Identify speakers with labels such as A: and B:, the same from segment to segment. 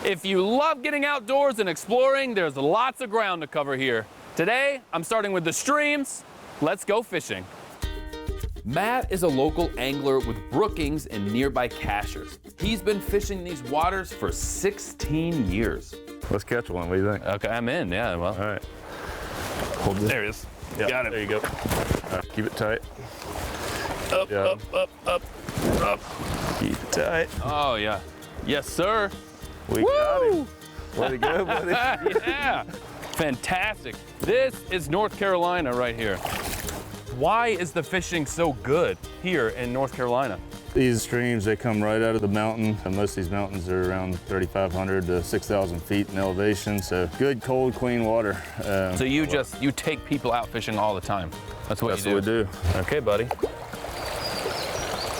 A: If you love getting outdoors and exploring, there's lots of ground to cover here. Today, I'm starting with the streams. Let's go fishing. Matt is a local angler with Brookings and nearby Cashers. He's been fishing these waters for 16 years.
B: Let's catch one. What do you think?
A: Okay, I'm in. Yeah, well.
B: All right. Hold it.
A: There it is.
B: Yep,
A: Got it.
B: There you go. All right, keep it tight.
A: Up,
B: Yeah.
A: up.
B: Keep it tight.
A: Oh, yeah. Yes, sir.
B: We got him. Way to go, buddy.
A: Yeah. Fantastic. This is North Carolina right here. Why is the fishing so good here in North Carolina?
B: These streams, they come right out of the mountain. And most of these mountains are around 3,500 to 6,000 feet in elevation. So good, cold, clean water.
A: So you take people out fishing all the time. That's what
B: That's
A: you do.
B: what we do.
A: Okay, buddy.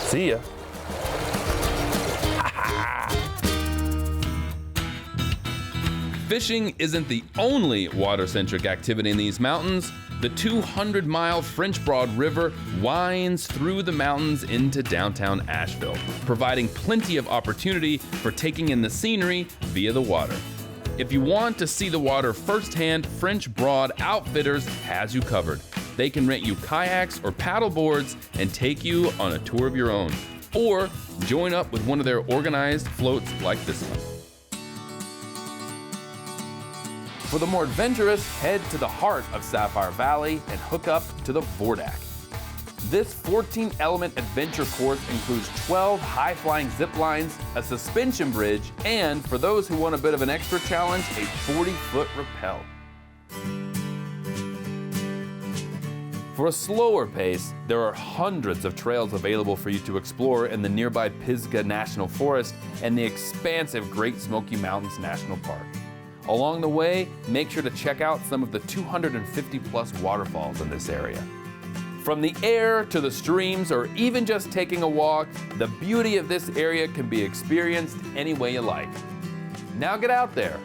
A: See ya. Fishing isn't the only water-centric activity in these mountains. The 200-mile French Broad River winds through the mountains into downtown Asheville, providing plenty of opportunity for taking in the scenery via the water. If you want to see the water firsthand, French Broad Outfitters has you covered. They can rent you kayaks or paddle boards and take you on a tour of your own, or join up with one of their organized floats like this one. For the more adventurous, head to the heart of Sapphire Valley and hook up to the Vordak. This 14-element adventure course includes 12 high-flying zip lines, a suspension bridge, and for those who want a bit of an extra challenge, a 40-foot rappel. For a slower pace, there are hundreds of trails available for you to explore in the nearby Pisgah National Forest and the expansive Great Smoky Mountains National Park. Along the way, make sure to check out some of the 250-plus waterfalls in this area. From the air to the streams, or even just taking a walk, the beauty of this area can be experienced any way you like. Now get out there